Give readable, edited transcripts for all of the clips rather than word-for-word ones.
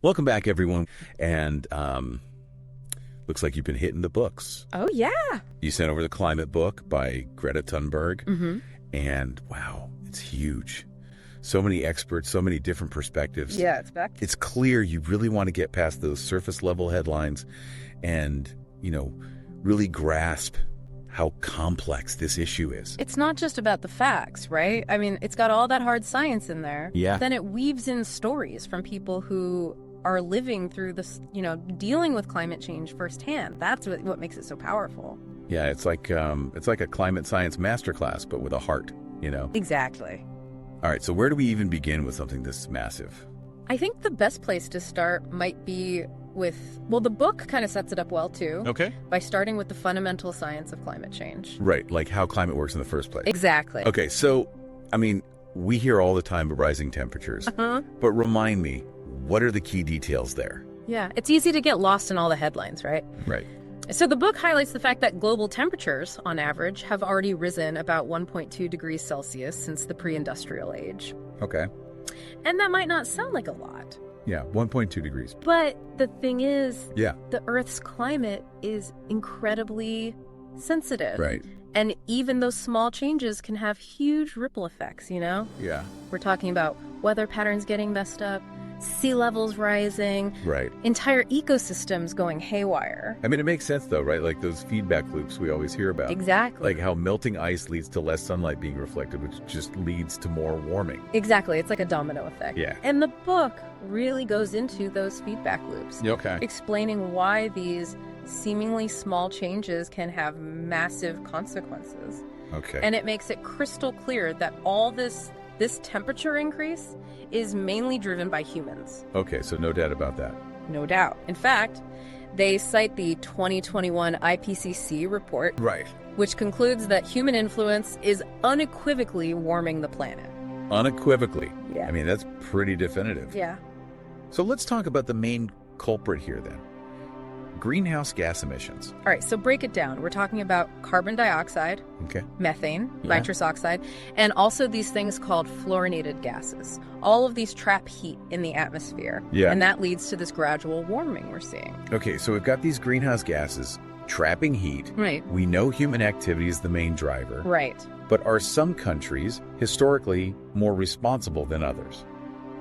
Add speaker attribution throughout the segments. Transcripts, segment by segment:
Speaker 1: Welcome back, everyone. And looks like you've been hitting the books.
Speaker 2: Oh, yeah.
Speaker 1: You sent over the climate book by Greta Thunberg.
Speaker 2: Mm-hmm.
Speaker 1: And wow, it's huge. So many experts, so many different perspectives.
Speaker 2: Yeah, it's back.
Speaker 1: It's clear you really want to get past those surface level headlines and, really grasp how complex this issue is.
Speaker 2: It's not just about the facts, right? I mean, it's got all that hard science in there.
Speaker 1: Yeah.
Speaker 2: Then it weaves in stories from people who are living through this, dealing with climate change firsthand. That's what makes it so powerful.
Speaker 1: Yeah, it's like a climate science masterclass, but with a heart,
Speaker 2: Exactly.
Speaker 1: All right, so where do we even begin with something this massive?
Speaker 2: I think the best place to start might be with, the book kind of sets it up well, too.
Speaker 1: Okay.
Speaker 2: By starting with the fundamental science of climate change.
Speaker 1: Right, like how climate works in the first place.
Speaker 2: Exactly.
Speaker 1: Okay, so, we hear all the time of rising temperatures, but remind me, what are the key details there?
Speaker 2: Yeah, it's easy to get lost in all the headlines, right?
Speaker 1: Right.
Speaker 2: So the book highlights the fact that global temperatures, on average, have already risen about 1.2 degrees Celsius since the pre-industrial age.
Speaker 1: Okay.
Speaker 2: And that might not sound like a lot.
Speaker 1: Yeah, 1.2 degrees.
Speaker 2: But the thing is,
Speaker 1: Yeah.
Speaker 2: the Earth's climate is incredibly sensitive.
Speaker 1: Right.
Speaker 2: And even those small changes can have huge ripple effects,
Speaker 1: Yeah.
Speaker 2: We're talking about weather patterns getting messed up, sea levels rising,
Speaker 1: Right.
Speaker 2: entire ecosystems going haywire.
Speaker 1: It makes sense, though, right? Like those feedback loops we always hear about.
Speaker 2: Exactly.
Speaker 1: Like how melting ice leads to less sunlight being reflected, which just leads to more warming.
Speaker 2: Exactly. It's like a domino effect.
Speaker 1: Yeah.
Speaker 2: And the book really goes into those feedback loops,
Speaker 1: Okay.
Speaker 2: explaining why these seemingly small changes can have massive consequences.
Speaker 1: Okay.
Speaker 2: And it makes it crystal clear that all this temperature increase is mainly driven by humans.
Speaker 1: Okay, so no doubt about that.
Speaker 2: No doubt. In fact, they cite the 2021 IPCC report,
Speaker 1: Right.
Speaker 2: which concludes that human influence is unequivocally warming the planet.
Speaker 1: Unequivocally.
Speaker 2: Yeah.
Speaker 1: That's pretty definitive.
Speaker 2: Yeah.
Speaker 1: So let's talk about the main culprit here then. Greenhouse gas emissions.
Speaker 2: All right, so break it down. We're talking about carbon dioxide,
Speaker 1: Okay.
Speaker 2: methane,
Speaker 1: Yeah.
Speaker 2: nitrous oxide, and also these things called fluorinated gases. All of these trap heat in the atmosphere.
Speaker 1: Yeah.
Speaker 2: And that leads to this gradual warming we're seeing.
Speaker 1: Okay, so we've got these greenhouse gases trapping heat.
Speaker 2: Right.
Speaker 1: We know human activity is the main driver.
Speaker 2: Right.
Speaker 1: But are some countries historically more responsible than others?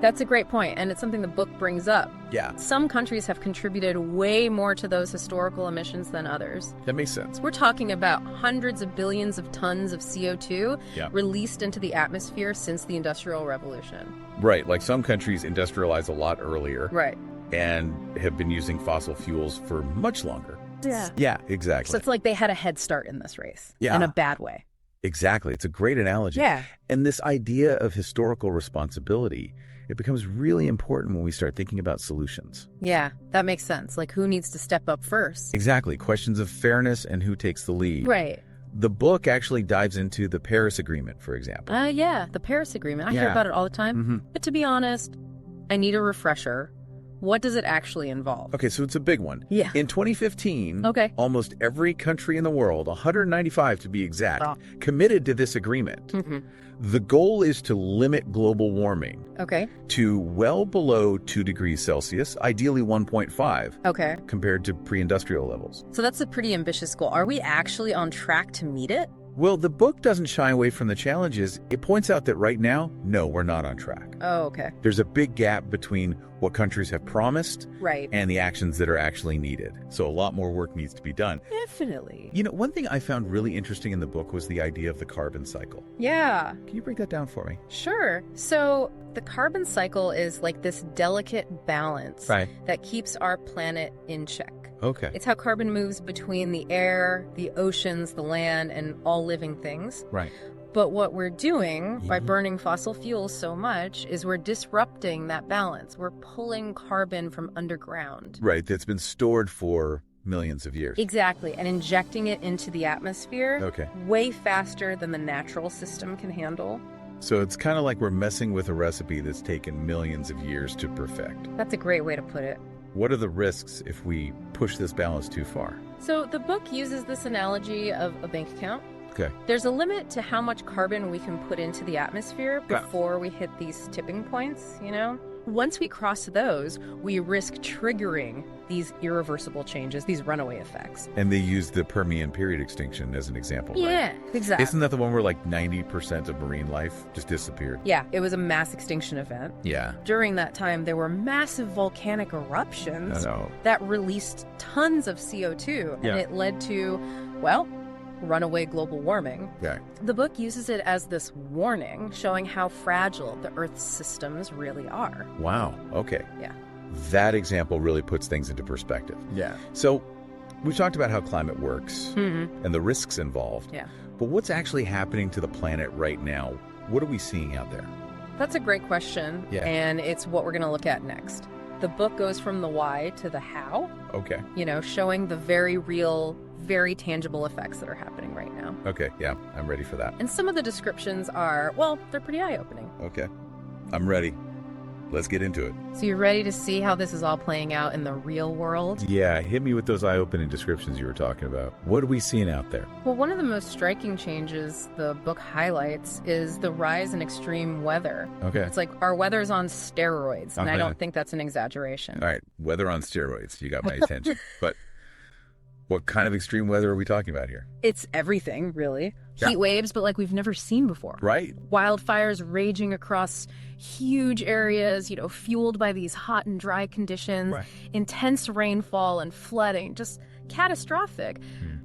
Speaker 2: That's a great point, and it's something the book brings up.
Speaker 1: Yeah.
Speaker 2: Some countries have contributed way more to those historical emissions than others.
Speaker 1: That makes sense.
Speaker 2: We're talking about hundreds of billions of tons of CO2
Speaker 1: Yeah.
Speaker 2: released into the atmosphere since the Industrial Revolution.
Speaker 1: Right, like some countries industrialize a lot earlier
Speaker 2: Right.
Speaker 1: and have been using fossil fuels for much longer.
Speaker 2: Yeah.
Speaker 1: Yeah, exactly.
Speaker 2: So it's like they had a head start in this race.
Speaker 1: Yeah.
Speaker 2: In a bad way.
Speaker 1: Exactly. It's a great analogy.
Speaker 2: Yeah.
Speaker 1: And this idea of historical responsibility, it becomes really important when we start thinking about solutions.
Speaker 2: Yeah, that makes sense. Like, who needs to step up first?
Speaker 1: Exactly. Questions of fairness and who takes the lead.
Speaker 2: Right.
Speaker 1: The book actually dives into the Paris Agreement, for example.
Speaker 2: Yeah, the Paris Agreement. I hear
Speaker 1: Yeah.
Speaker 2: about it all the time.
Speaker 1: Mm-hmm.
Speaker 2: But to be honest, I need a refresher. What does it actually involve?
Speaker 1: Okay, so it's a big one.
Speaker 2: Yeah.
Speaker 1: In 2015,
Speaker 2: Okay.
Speaker 1: almost every country in the world, 195 to be exact,
Speaker 2: Wow.
Speaker 1: committed to this agreement.
Speaker 2: Mm-hmm.
Speaker 1: The goal is to limit global warming
Speaker 2: Okay.
Speaker 1: to well below 2 degrees Celsius, ideally 1.5,
Speaker 2: Okay.
Speaker 1: compared to pre-industrial levels.
Speaker 2: So that's a pretty ambitious goal. Are we actually on track to meet it?
Speaker 1: Well, the book doesn't shy away from the challenges. It points out that right now, no, we're not on track.
Speaker 2: Oh, okay.
Speaker 1: There's a big gap between what countries have promised
Speaker 2: Right.
Speaker 1: and the actions that are actually needed. So a lot more work needs to be done.
Speaker 2: Definitely.
Speaker 1: One thing I found really interesting in the book was the idea of the carbon cycle.
Speaker 2: Yeah.
Speaker 1: Can you break that down for me?
Speaker 2: Sure. So the carbon cycle is like this delicate balance
Speaker 1: Right.
Speaker 2: that keeps our planet in check.
Speaker 1: Okay.
Speaker 2: It's how carbon moves between the air, the oceans, the land, and all living things.
Speaker 1: Right.
Speaker 2: But what we're doing by
Speaker 1: Mhm.
Speaker 2: burning fossil fuels so much is we're disrupting that balance. We're pulling carbon from underground.
Speaker 1: Right. That's been stored for millions of years.
Speaker 2: Exactly. And injecting it into the atmosphere
Speaker 1: Okay.
Speaker 2: way faster than the natural system can handle.
Speaker 1: So it's kind of like we're messing with a recipe that's taken millions of years to perfect.
Speaker 2: That's a great way to put it.
Speaker 1: What are the risks if we push this balance too far?
Speaker 2: So the book uses this analogy of a bank account.
Speaker 1: Okay.
Speaker 2: There's a limit to how much carbon we can put into the atmosphere
Speaker 1: Yeah.
Speaker 2: before we hit these tipping points, once we cross those, we risk triggering these irreversible changes, these runaway effects.
Speaker 1: And they use the Permian period extinction as an example, right?
Speaker 2: Yeah, exactly.
Speaker 1: Isn't that the one where like 90% of marine life just disappeared?
Speaker 2: Yeah, it was a mass extinction event.
Speaker 1: Yeah.
Speaker 2: During that time, there were massive volcanic eruptions that released tons of CO2, and it led to, well, runaway global warming.
Speaker 1: Okay.
Speaker 2: The book uses it as this warning, showing how fragile the Earth's systems really are.
Speaker 1: Wow. Okay.
Speaker 2: Yeah.
Speaker 1: That example really puts things into perspective.
Speaker 2: Yeah.
Speaker 1: So we've talked about how climate works and the risks involved.
Speaker 2: Yeah.
Speaker 1: But what's actually happening to the planet right now? What are we seeing out there?
Speaker 2: That's a great question.
Speaker 1: Yeah.
Speaker 2: And it's what we're going to look at next. The book goes from the why to the how.
Speaker 1: Okay.
Speaker 2: Showing the very real, very tangible effects that are happening right now.
Speaker 1: Okay. Yeah, I'm ready for that.
Speaker 2: And some of the descriptions are, well, they're pretty eye-opening.
Speaker 1: Okay. I'm ready. Let's get into it.
Speaker 2: So you're ready to see how this is all playing out in the real world?
Speaker 1: Yeah, hit me with those eye-opening descriptions you were talking about. What are we seeing out there?
Speaker 2: Well, one of the most striking changes the book highlights is the rise in extreme weather.
Speaker 1: Okay.
Speaker 2: It's like our weather's on steroids, and I
Speaker 1: Okay.
Speaker 2: don't think that's an exaggeration.
Speaker 1: All right, weather on steroids. You got my attention. But what kind of extreme weather are we talking about here?
Speaker 2: It's everything, really.
Speaker 1: Yeah.
Speaker 2: Heat waves, but like we've never seen before.
Speaker 1: Right.
Speaker 2: Wildfires raging across huge areas, fueled by these hot and dry conditions,
Speaker 1: Right.
Speaker 2: intense rainfall and flooding, just catastrophic.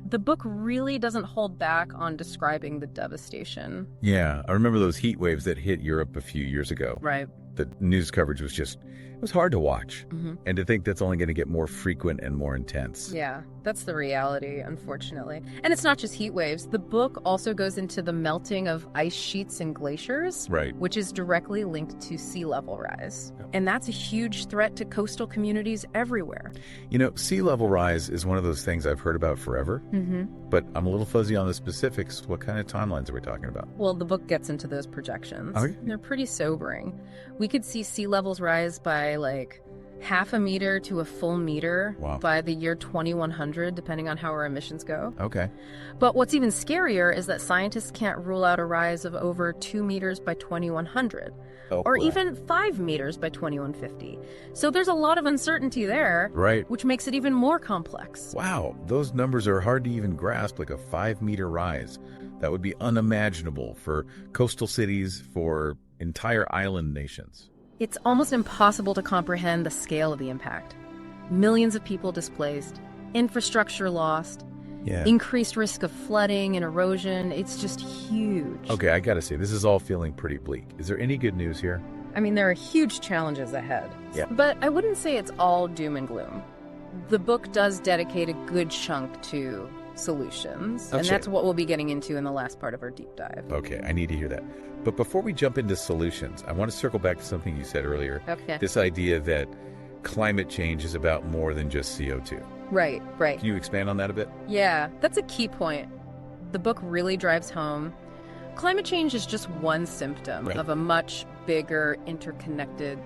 Speaker 2: The book really doesn't hold back on describing the devastation.
Speaker 1: Yeah, I remember those heat waves that hit Europe a few years ago.
Speaker 2: Right.
Speaker 1: The news coverage was it was hard to watch. And to think that's only going to get more frequent and more intense.
Speaker 2: Yeah, that's the reality, unfortunately. And it's not just heat waves. The book also goes into the melting of ice sheets and glaciers,
Speaker 1: Right.
Speaker 2: which is directly linked to sea level rise. And that's a huge threat to coastal communities everywhere.
Speaker 1: Sea level rise is one of those things I've heard about forever, but I'm a little fuzzy on the specifics. What kind of timelines are we talking about?
Speaker 2: Well, the book gets into those projections.
Speaker 1: Okay.
Speaker 2: They're pretty sobering. We could see sea levels rise by like half a meter to a full meter by the year 2100, depending on how our emissions go.
Speaker 1: Okay.
Speaker 2: But what's even scarier is that scientists can't rule out a rise of over 2 meters by 2100, or even 5 meters by 2150. So there's a lot of uncertainty there,
Speaker 1: Right.
Speaker 2: which makes it even more complex.
Speaker 1: Wow, those numbers are hard to even grasp, like a 5-meter rise. That would be unimaginable for coastal cities, for entire island nations.
Speaker 2: It's almost impossible to comprehend the scale of the impact. Millions of people displaced, infrastructure lost, increased risk of flooding and erosion. It's just huge.
Speaker 1: Okay, I gotta say, this is all feeling pretty bleak. Is there any good news here?
Speaker 2: I mean, there are huge challenges ahead.
Speaker 1: Yeah.
Speaker 2: But I wouldn't say it's all doom and gloom. The book does dedicate a good chunk to solutions, and that's what we'll be getting into in the last part of our deep dive.
Speaker 1: Okay, I need to hear that. But before we jump into solutions, I want to circle back to something you said earlier.
Speaker 2: Okay.
Speaker 1: This idea that climate change is about more than just CO2.
Speaker 2: Right.
Speaker 1: Can you expand on that a bit?
Speaker 2: Yeah, that's a key point. The book really drives home. Climate change is just one symptom of a much bigger interconnected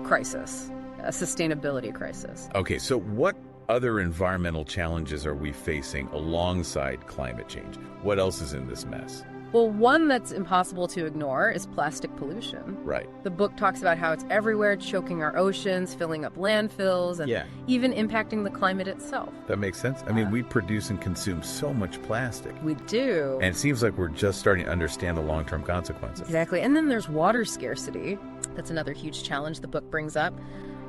Speaker 2: crisis, a sustainability crisis.
Speaker 1: Okay, so what other environmental challenges are we facing alongside climate change? What else is in this mess?
Speaker 2: Well, one that's impossible to ignore is plastic pollution.
Speaker 1: Right.
Speaker 2: The book talks about how it's everywhere, choking our oceans, filling up landfills, and even impacting the climate itself.
Speaker 1: That makes sense. I mean, we produce and consume so much plastic.
Speaker 2: We do.
Speaker 1: And it seems like we're just starting to understand the long-term consequences.
Speaker 2: Exactly. And then there's water scarcity. That's another huge challenge the book brings up.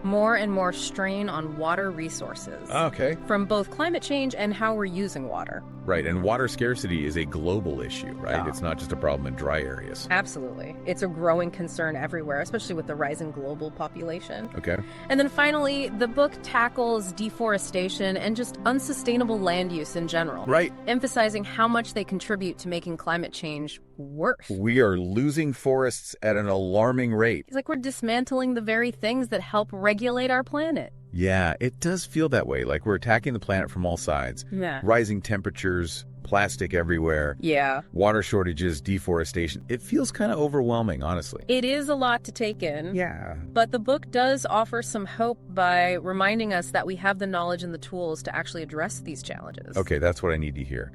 Speaker 2: More and more strain on water resources.
Speaker 1: Okay.
Speaker 2: From both climate change and how we're using water.
Speaker 1: Right, and water scarcity is a global issue, right?
Speaker 2: Yeah.
Speaker 1: It's not just a problem in dry areas.
Speaker 2: Absolutely. It's a growing concern everywhere, especially with the rising global population.
Speaker 1: Okay.
Speaker 2: And then finally, the book tackles deforestation and just unsustainable land use in general.
Speaker 1: Right.
Speaker 2: Emphasizing how much they contribute to making climate change worse.
Speaker 1: We are losing forests at an alarming rate.
Speaker 2: It's like we're dismantling the very things that help regulate our planet.
Speaker 1: Yeah, it does feel that way. Like we're attacking the planet from all sides.
Speaker 2: Yeah.
Speaker 1: Rising temperatures, plastic everywhere.
Speaker 2: Yeah.
Speaker 1: Water shortages, deforestation. It feels kind of overwhelming, honestly.
Speaker 2: It is a lot to take in.
Speaker 1: Yeah.
Speaker 2: But the book does offer some hope by reminding us that we have the knowledge and the tools to actually address these challenges.
Speaker 1: Okay, that's what I need to hear.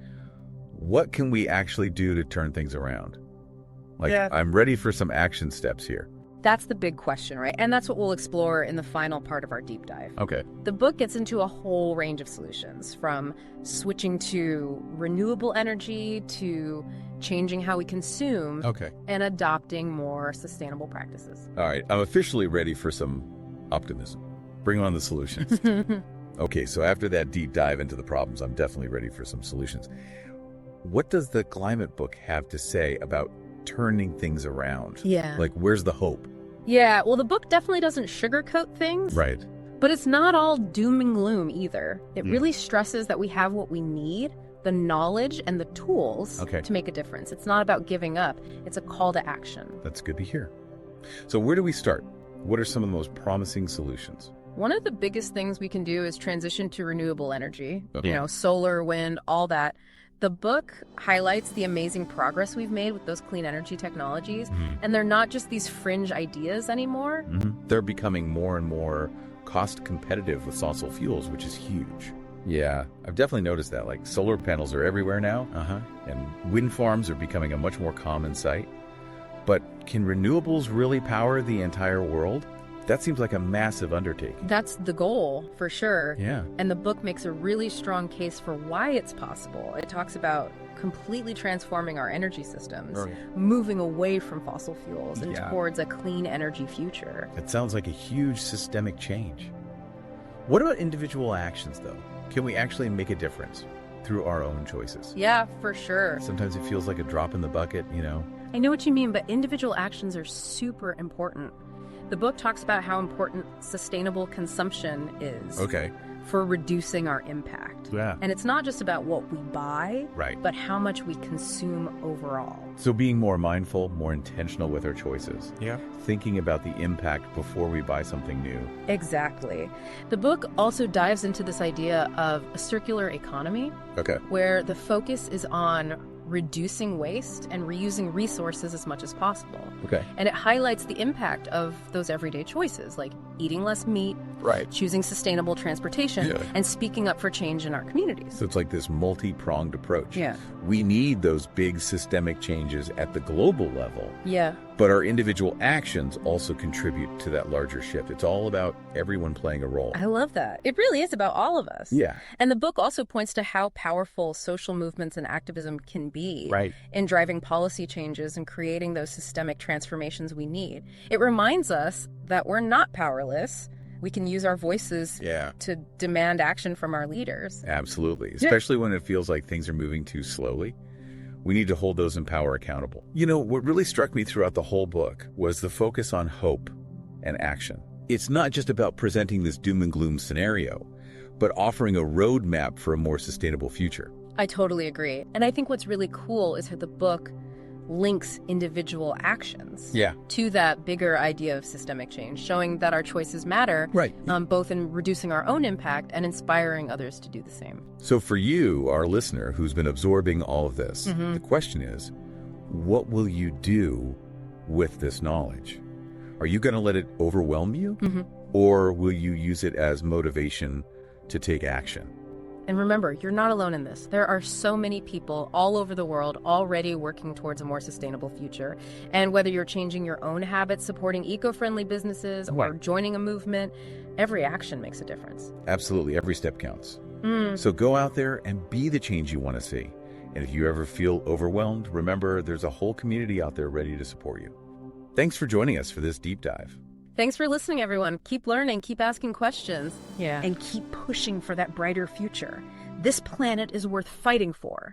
Speaker 1: What can we actually do to turn things around? I'm ready for some action steps here.
Speaker 2: That's the big question, right? And that's what we'll explore in the final part of our deep dive.
Speaker 1: Okay.
Speaker 2: The book gets into a whole range of solutions, from switching to renewable energy to changing how we consume and adopting more sustainable practices.
Speaker 1: All right. I'm officially ready for some optimism. Bring on the solutions. Okay, so after that deep dive into the problems, I'm definitely ready for some solutions. What does the climate book have to say about turning things around?
Speaker 2: Yeah.
Speaker 1: Like, where's the hope?
Speaker 2: Yeah, well, the book definitely doesn't sugarcoat things.
Speaker 1: Right.
Speaker 2: But it's not all doom and gloom either. It really stresses that we have what we need, the knowledge and the tools to make a difference. It's not about giving up. It's a call to action.
Speaker 1: That's good to hear. So where do we start? What are some of the most promising solutions?
Speaker 2: One of the biggest things we can do is transition to renewable energy, solar, wind, all that. The book highlights the amazing progress we've made with those clean energy technologies, and they're not just these fringe ideas anymore.
Speaker 1: They're becoming more and more cost competitive with fossil fuels, which is huge. Yeah, I've definitely noticed that. Like, solar panels are everywhere now, and wind farms are becoming a much more common sight. But can renewables really power the entire world? That seems like a massive undertaking.
Speaker 2: That's the goal, for sure.
Speaker 1: Yeah.
Speaker 2: And the book makes a really strong case for why it's possible. It talks about completely transforming our energy systems, moving away from fossil fuels and towards a clean energy future.
Speaker 1: It sounds like a huge systemic change. What about individual actions, though? Can we actually make a difference through our own choices?
Speaker 2: Yeah, for sure.
Speaker 1: Sometimes it feels like a drop in the bucket,
Speaker 2: I know what you mean, but individual actions are super important. The book talks about how important sustainable consumption is for reducing our impact.
Speaker 1: Yeah.
Speaker 2: And it's not just about what we buy,
Speaker 1: Right.
Speaker 2: but how much we consume overall.
Speaker 1: So being more mindful, more intentional with our choices.
Speaker 3: Yeah.
Speaker 1: Thinking about the impact before we buy something new.
Speaker 2: Exactly. The book also dives into this idea of a circular economy, where the focus is on reducing waste and reusing resources as much as possible. And it highlights the impact of those everyday choices, like eating less meat, choosing sustainable transportation, and speaking up for change in our communities.
Speaker 1: So it's like this multi-pronged approach.
Speaker 2: Yeah.
Speaker 1: We need those big systemic changes at the global level.
Speaker 2: Yeah.
Speaker 1: But our individual actions also contribute to that larger shift. It's all about everyone playing a role.
Speaker 2: I love that. It really is about all of us.
Speaker 1: Yeah.
Speaker 2: And the book also points to how powerful social movements and activism can be in driving policy changes and creating those systemic transformations we need. It reminds us that we're not powerless. We can use our voices to demand action from our leaders.
Speaker 1: Absolutely. Especially when it feels like things are moving too slowly. We need to hold those in power accountable. What really struck me throughout the whole book was the focus on hope and action. It's not just about presenting this doom and gloom scenario, but offering a roadmap for a more sustainable future.
Speaker 2: I totally agree. And I think what's really cool is how the book links individual actions to that bigger idea of systemic change, showing that our choices matter, both in reducing our own impact and inspiring others to do the same.
Speaker 1: So for you, our listener, who's been absorbing all of this, the question is, what will you do with this knowledge? Are you going to let it overwhelm you? Or will you use it as motivation to take action?
Speaker 2: And remember, you're not alone in this. There are so many people all over the world already working towards a more sustainable future. And whether you're changing your own habits, supporting eco-friendly businesses, or joining a movement, every action makes a difference.
Speaker 1: Absolutely. Every step counts. So go out there and be the change you want to see. And if you ever feel overwhelmed, remember there's a whole community out there ready to support you. Thanks for joining us for this deep dive.
Speaker 2: Thanks for listening, everyone. Keep learning, keep asking questions, and keep pushing for that brighter future. This planet is worth fighting for.